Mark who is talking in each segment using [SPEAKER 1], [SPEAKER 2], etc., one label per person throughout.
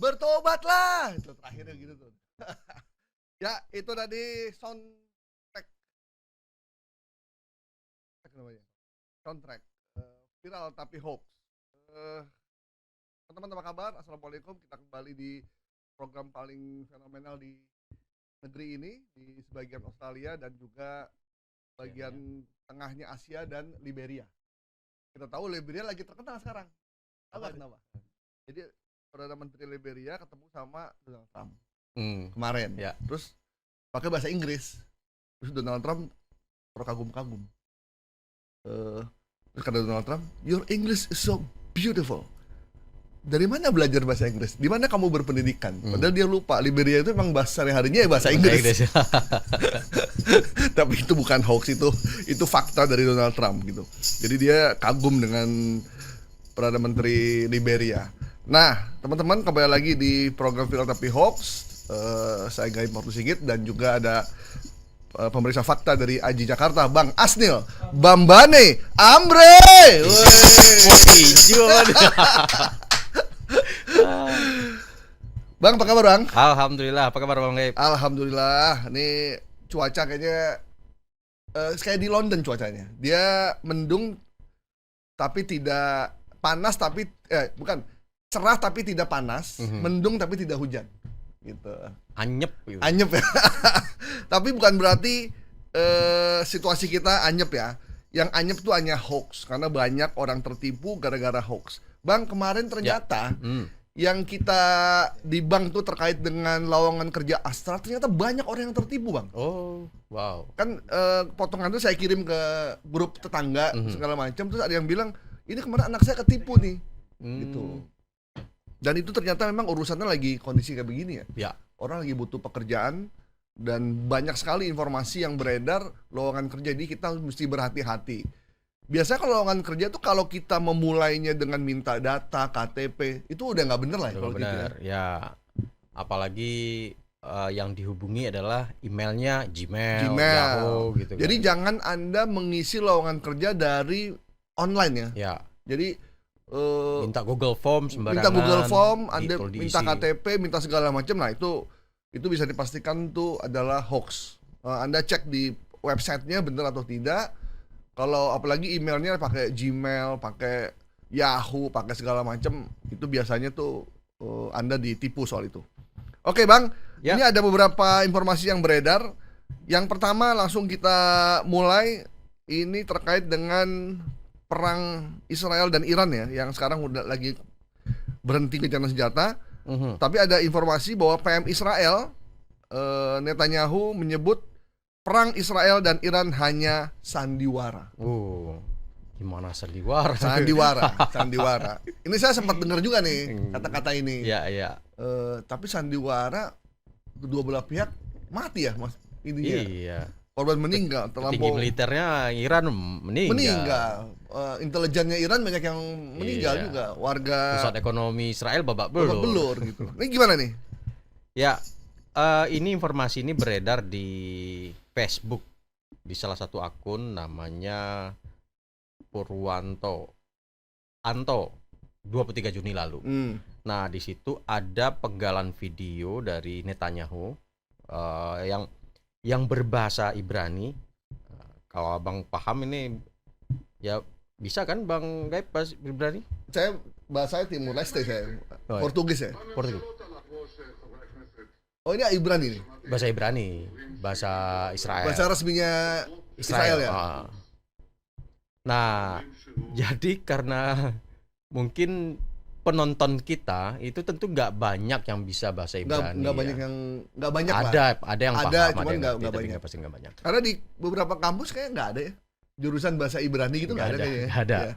[SPEAKER 1] bertobatlah. Itu terakhirnya gitu tuh. Ya, itu tadi soundtrack namanya. Soundtrack viral tapi hoax. Teman-teman apa kabar? Assalamualaikum. Kita kembali di program paling fenomenal di negeri ini, di sebagian Australia dan juga bagian tengahnya Asia dan Liberia. Kita tahu Liberia lagi terkenal sekarang. Tahu nggak kenapa? Jadi Perdana Menteri Liberia ketemu sama Donald Trump kemarin. Ya. Terus pakai bahasa Inggris. Terus Donald Trump terkagum-kagum. Terus kata Donald Trump, "Your English is so beautiful." Dari mana belajar bahasa Inggris? Di mana kamu berpendidikan? Padahal dia lupa, Liberia itu memang bahasa sehari-harinya ya bahasa Inggris. Tapi itu bukan hoax, itu fakta dari Donald Trump gitu. Jadi dia kagum dengan Perdana Menteri Liberia. Nah, teman-teman kembali lagi di program Viral Tapi Hoax. Saya Gaib Martu Sigit dan juga ada pemeriksa fakta dari Aji Jakarta, Bang Asnil Bambane Ambre. Bang, apa kabar Bang?
[SPEAKER 2] Alhamdulillah, apa kabar Bang Gaib?
[SPEAKER 1] Alhamdulillah, ini cuaca kayaknya kayak di London cuacanya. Dia mendung tapi tidak panas tapi bukan cerah tapi tidak panas, mendung tapi tidak hujan. Gitu.
[SPEAKER 2] Anyep gitu.
[SPEAKER 1] Anyep ya. Tapi bukan berarti situasi kita anyep ya. Yang anyep tuh hanya hoax karena banyak orang tertipu gara-gara hoax. Bang, kemarin ternyata yang kita di bank tuh terkait dengan lowongan kerja Astra, ternyata banyak orang yang tertipu Bang.
[SPEAKER 2] Oh, wow.
[SPEAKER 1] Kan potongan itu saya kirim ke grup tetangga segala macam, terus ada yang bilang ini kemarin anak saya ketipu nih, gitu. Dan itu ternyata memang urusannya lagi kondisi kayak begini ya.
[SPEAKER 2] Ya.
[SPEAKER 1] Orang lagi butuh pekerjaan dan banyak sekali informasi yang beredar lowongan kerja, jadi kita mesti berhati-hati. Biasanya kalau lowongan kerja tuh kalau kita memulainya dengan minta data, KTP, itu udah nggak bener lah ya kalau gitu ya.
[SPEAKER 2] Ya, apalagi yang dihubungi adalah emailnya Gmail, Yahoo gitu.
[SPEAKER 1] Jadi
[SPEAKER 2] kan.
[SPEAKER 1] jangan Anda mengisi lowongan kerja dari online ya.
[SPEAKER 2] Ya.
[SPEAKER 1] Jadi
[SPEAKER 2] minta Google Form sembarangan.
[SPEAKER 1] Minta Google Form, Anda
[SPEAKER 2] diisi.
[SPEAKER 1] minta KTP, minta segala macam. Nah, itu bisa dipastikan tuh adalah hoax. Anda cek di websitenya benar atau tidak. Kalau apalagi emailnya pakai Gmail, pakai Yahoo, pakai segala macam, itu biasanya tuh Anda ditipu soal itu. Oke Bang, ini ada beberapa informasi yang beredar. Yang pertama langsung kita mulai, ini terkait dengan perang Israel dan Iran ya, yang sekarang udah lagi berhenti gencatan senjata. Tapi ada informasi bahwa PM Israel, Netanyahu menyebut perang Israel dan Iran hanya sandiwara.
[SPEAKER 2] Gimana sandiwara?
[SPEAKER 1] Sandiwara. Ini saya sempat dengar juga nih kata-kata ini.
[SPEAKER 2] Iya.
[SPEAKER 1] Tapi sandiwara kedua belah pihak mati ya, Mas. Ininya.
[SPEAKER 2] Iya.
[SPEAKER 1] Korban meninggal.
[SPEAKER 2] Tinggi militernya Iran meninggal.
[SPEAKER 1] Intelijennya Iran banyak yang meninggal juga. Warga.
[SPEAKER 2] Pusat ekonomi Israel babak belur
[SPEAKER 1] gitu. Ini gimana nih?
[SPEAKER 2] Ya. Ini informasi ini beredar di Facebook di salah satu akun namanya Purwanto Anto 23 Juni lalu. Nah, di situ ada penggalan video dari Netanyahu yang berbahasa Ibrani. Kalau Abang paham ini ya bisa kan Bang Gaib bahasa Ibrani?
[SPEAKER 1] Saya bahasanya Timur Leste saya. Portugis ya?
[SPEAKER 2] Portugis.
[SPEAKER 1] Oh, ini Ibrani nih.
[SPEAKER 2] Bahasa Ibrani, bahasa Israel.
[SPEAKER 1] Bahasa resminya Israel ya.
[SPEAKER 2] Nah, jadi karena mungkin penonton kita itu tentu nggak banyak yang bisa bahasa Ibrani.
[SPEAKER 1] Nggak banyak
[SPEAKER 2] lah. Ada yang paham,
[SPEAKER 1] cuman nggak banyak.
[SPEAKER 2] Pasti nggak banyak.
[SPEAKER 1] Karena di beberapa kampus kayak nggak ada ya jurusan bahasa Ibrani gitu, nggak ada kayaknya.
[SPEAKER 2] Nggak ada. Ya.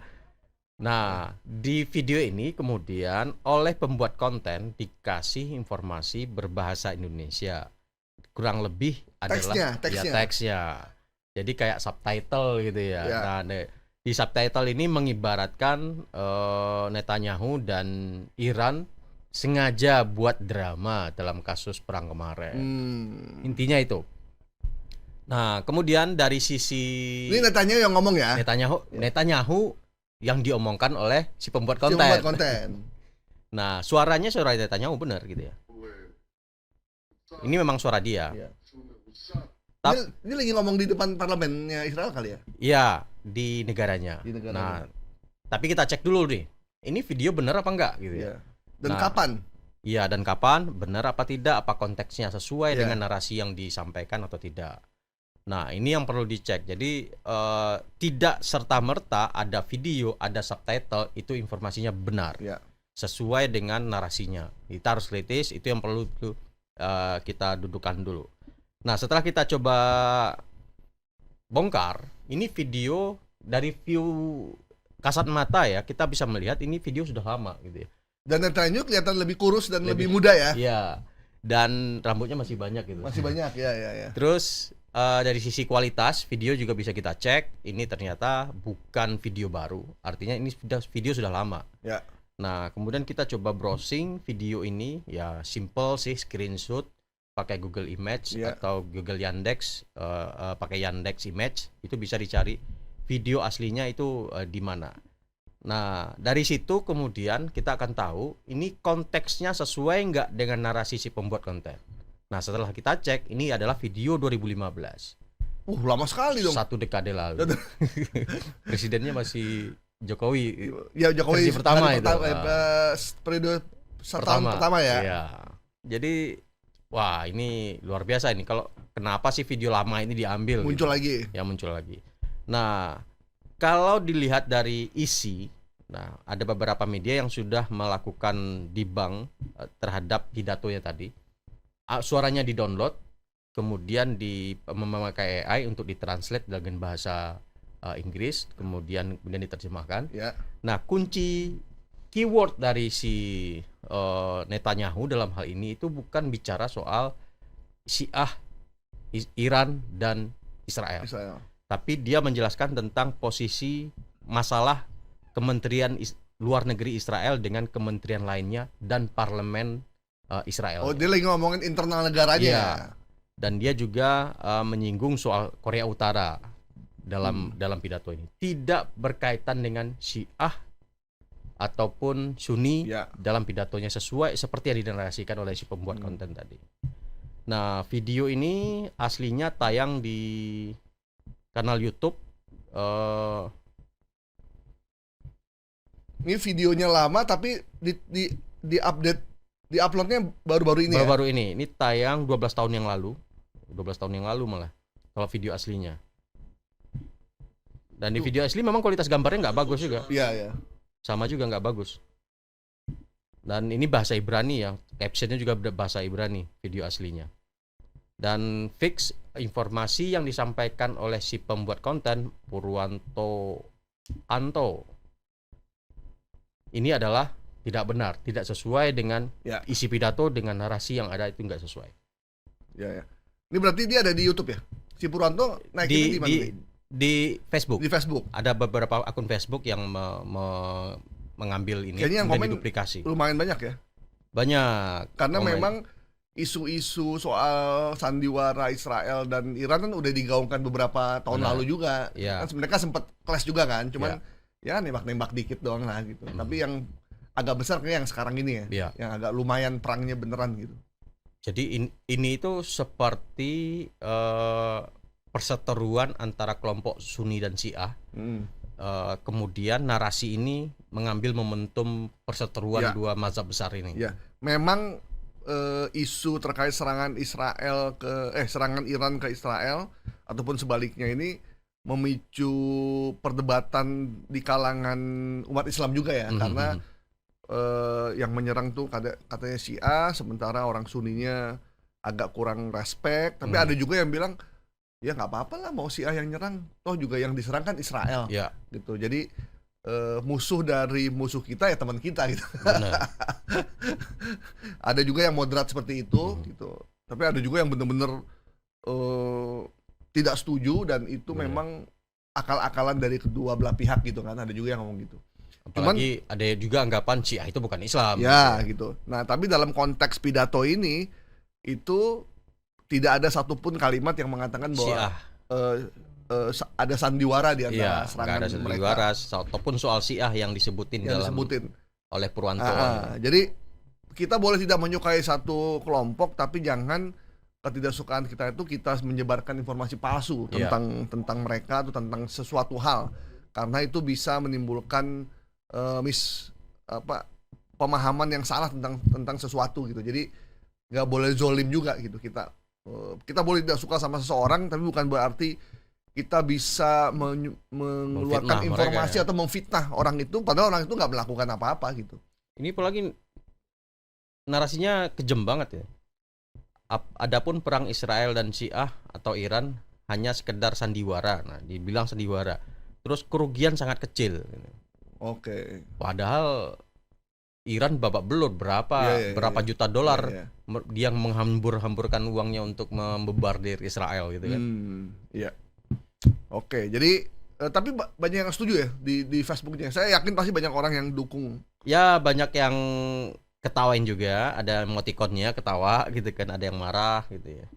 [SPEAKER 2] Nah, di video ini kemudian oleh pembuat konten dikasih informasi berbahasa Indonesia. Kurang lebih adalah teksnya. Jadi kayak subtitle gitu ya. Nah, di subtitle ini mengibaratkan Netanyahu dan Iran sengaja buat drama dalam kasus perang kemarin. Intinya itu. Nah, kemudian dari sisi
[SPEAKER 1] ini Netanyahu yang ngomong ya.
[SPEAKER 2] Netanyahu yang diomongkan oleh si pembuat konten. Nah, suaranya suara Netanyahu benar gitu ya. Ini memang suara dia.
[SPEAKER 1] Iya. Ini lagi ngomong di depan parlemennya Israel kali ya?
[SPEAKER 2] Iya, di negaranya. Nah, tapi kita cek dulu nih. Ini video benar apa enggak gitu ya.
[SPEAKER 1] Dan kapan?
[SPEAKER 2] Iya, dan kapan, benar apa tidak, apa konteksnya sesuai dengan narasi yang disampaikan atau tidak. Nah, ini yang perlu dicek. Jadi tidak serta-merta ada video, ada subtitle itu informasinya benar. Sesuai dengan narasinya. Kita harus kritis, itu yang perlu kita dudukkan dulu. Nah, setelah kita coba bongkar, ini video dari view kasat mata ya, kita bisa melihat ini video sudah lama gitu ya.
[SPEAKER 1] Dan Netanyahu kelihatan lebih kurus dan lebih muda ya.
[SPEAKER 2] Iya. Dan rambutnya masih banyak gitu.
[SPEAKER 1] Masih banyak ya.
[SPEAKER 2] Terus dari sisi kualitas video juga bisa kita cek. Ini ternyata bukan video baru. Artinya ini video sudah lama.
[SPEAKER 1] Ya.
[SPEAKER 2] Nah, kemudian kita coba browsing video ini, ya simple sih, screenshot pakai Google Image atau Google Yandex, pakai Yandex Image, itu bisa dicari video aslinya itu di mana. Nah, dari situ kemudian kita akan tahu ini konteksnya sesuai nggak dengan narasi si pembuat konten. Nah, setelah kita cek, ini adalah video 2015.
[SPEAKER 1] Lama sekali dong.
[SPEAKER 2] 1 dekade lalu. Presidennya masih Jokowi.
[SPEAKER 1] Ya, Jokowi
[SPEAKER 2] pertama itu.
[SPEAKER 1] Periode tahun pertama ya.
[SPEAKER 2] Iya. Jadi wah, ini luar biasa ini. Kalau kenapa sih video lama ini diambil?
[SPEAKER 1] Muncul gitu lagi.
[SPEAKER 2] Ya, muncul lagi. Nah, kalau dilihat dari isi, nah ada beberapa media yang sudah melakukan debunk terhadap pidatonya tadi. Suaranya di-download, kemudian memakai AI untuk ditranslate dengan bahasa Inggris, kemudian diterjemahkan. Nah, kunci keyword dari si Netanyahu dalam hal ini itu bukan bicara soal Syiah, Iran dan Israel. Tapi dia menjelaskan tentang posisi masalah Kementerian Luar Negeri Israel dengan kementerian lainnya dan parlemen Israel.
[SPEAKER 1] Oh, dia lagi ngomongin internal negaranya.
[SPEAKER 2] Iya. Dan dia juga menyinggung soal Korea Utara dalam pidato ini. Tidak berkaitan dengan Syiah ataupun Sunni dalam pidatonya, sesuai seperti yang dinarasikan oleh si pembuat konten tadi. Nah, video ini aslinya tayang di kanal YouTube.
[SPEAKER 1] Ini videonya lama tapi di update, di uploadnya baru-baru ini.
[SPEAKER 2] Baru-baru ini. Ini tayang 12 tahun yang lalu. 12 tahun yang lalu malah kalau video aslinya. Dan di video asli memang kualitas gambarnya nggak bagus juga.
[SPEAKER 1] Iya.
[SPEAKER 2] Sama juga nggak bagus. Dan ini bahasa Ibrani ya, captionnya juga bahasa Ibrani video aslinya. Dan fix informasi yang disampaikan oleh si pembuat konten Purwanto Anto ini adalah tidak benar, tidak sesuai dengan isi pidato, dengan narasi yang ada itu nggak sesuai. Ya.
[SPEAKER 1] Ini berarti dia ada di YouTube ya? Si Purwanto naikin di mana?
[SPEAKER 2] Di Facebook.
[SPEAKER 1] Di Facebook.
[SPEAKER 2] Ada beberapa akun Facebook yang mengambil ini menjadi duplikasi.
[SPEAKER 1] Lumayan banyak ya? Banyak. Karena memang isu-isu soal sandiwara Israel dan Iran kan udah digaungkan beberapa tahun lalu juga. Kan mereka sempat clash juga kan, cuman ya nembak-nembak dikit doang lah gitu. Tapi yang agak besar kayak yang sekarang ini ya, yang agak lumayan perangnya beneran gitu.
[SPEAKER 2] Jadi ini itu seperti perseteruan antara kelompok Sunni dan Syiah. Kemudian narasi ini mengambil momentum perseteruan dua mazhab besar ini. Memang
[SPEAKER 1] isu terkait serangan Iran ke Israel ataupun sebaliknya ini memicu perdebatan di kalangan umat Islam juga ya, karena yang menyerang tuh katanya Syiah, sementara orang Sunninya agak kurang respect. Tapi ada juga yang bilang ya nggak apa-apa lah mau Syiah yang nyerang, toh juga yang diserang kan Israel, gitu. Jadi musuh dari musuh kita ya teman kita gitu. Ada juga yang moderat seperti itu gitu. Tapi ada juga yang benar-benar tidak setuju, dan itu memang akal-akalan dari kedua belah pihak gitu kan. Ada juga yang ngomong gitu.
[SPEAKER 2] Apalagi ada juga anggapan Syiah itu bukan Islam.
[SPEAKER 1] Ya gitu. Nah, tapi dalam konteks pidato ini itu tidak ada satupun kalimat yang mengatakan bahwa ada sandiwara di antara serangan
[SPEAKER 2] ada sandiwara, mereka. Ataupun soal Syiah yang disebutin. oleh Purwanto.
[SPEAKER 1] Jadi kita boleh tidak menyukai satu kelompok, tapi jangan ketidaksukaan kita itu kita menyebarkan informasi palsu tentang mereka atau tentang sesuatu hal, karena itu bisa menimbulkan pemahaman yang salah tentang sesuatu gitu. Jadi nggak boleh zolim juga gitu. Kita boleh tidak suka sama seseorang, tapi bukan berarti kita bisa mengeluarkan informasi atau memfitnah orang itu, padahal orang itu nggak melakukan apa-apa gitu.
[SPEAKER 2] Ini apalagi narasinya kejam banget ya. Adapun perang Israel dan Syiah atau Iran hanya sekedar sandiwara. Nah, dibilang sandiwara. Terus kerugian sangat kecil.
[SPEAKER 1] Oke.
[SPEAKER 2] Padahal Iran babak belur berapa juta dolar dia menghambur-hamburkan uangnya untuk membombardir Israel gitu kan.
[SPEAKER 1] Iya. Oke, jadi tapi banyak yang setuju ya di Facebooknya. Saya yakin pasti banyak orang yang dukung.
[SPEAKER 2] Ya, banyak yang ketawain juga, ada emotikonnya ketawa gitu kan, ada yang marah gitu ya.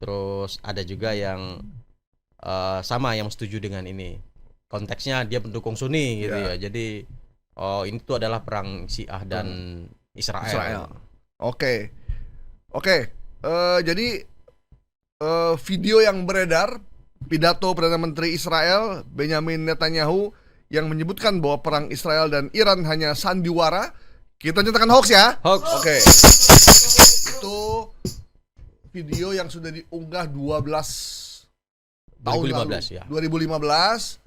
[SPEAKER 2] Terus ada juga yang sama yang setuju dengan ini. Konteksnya dia pendukung Sunni gitu ya. Jadi ini tuh adalah perang Syiah dan Israel.
[SPEAKER 1] Oke. Jadi video yang beredar, pidato Perdana Menteri Israel Benjamin Netanyahu yang menyebutkan bahwa perang Israel dan Iran hanya sandiwara, kita nyatakan hoax ya.
[SPEAKER 2] Hoax.
[SPEAKER 1] Oke. Itu video yang sudah diunggah 12 tahun
[SPEAKER 2] 2015
[SPEAKER 1] lalu.
[SPEAKER 2] ya.
[SPEAKER 1] 2015.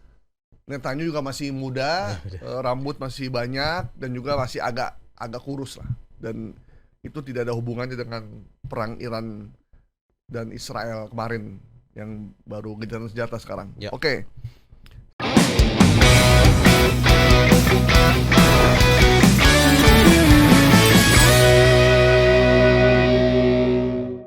[SPEAKER 1] Netanyahu juga masih muda, rambut masih banyak dan juga masih agak kurus lah. Dan itu tidak ada hubungannya dengan perang Iran dan Israel kemarin yang baru gencatan senjata sekarang.
[SPEAKER 2] Ya.
[SPEAKER 1] Oke.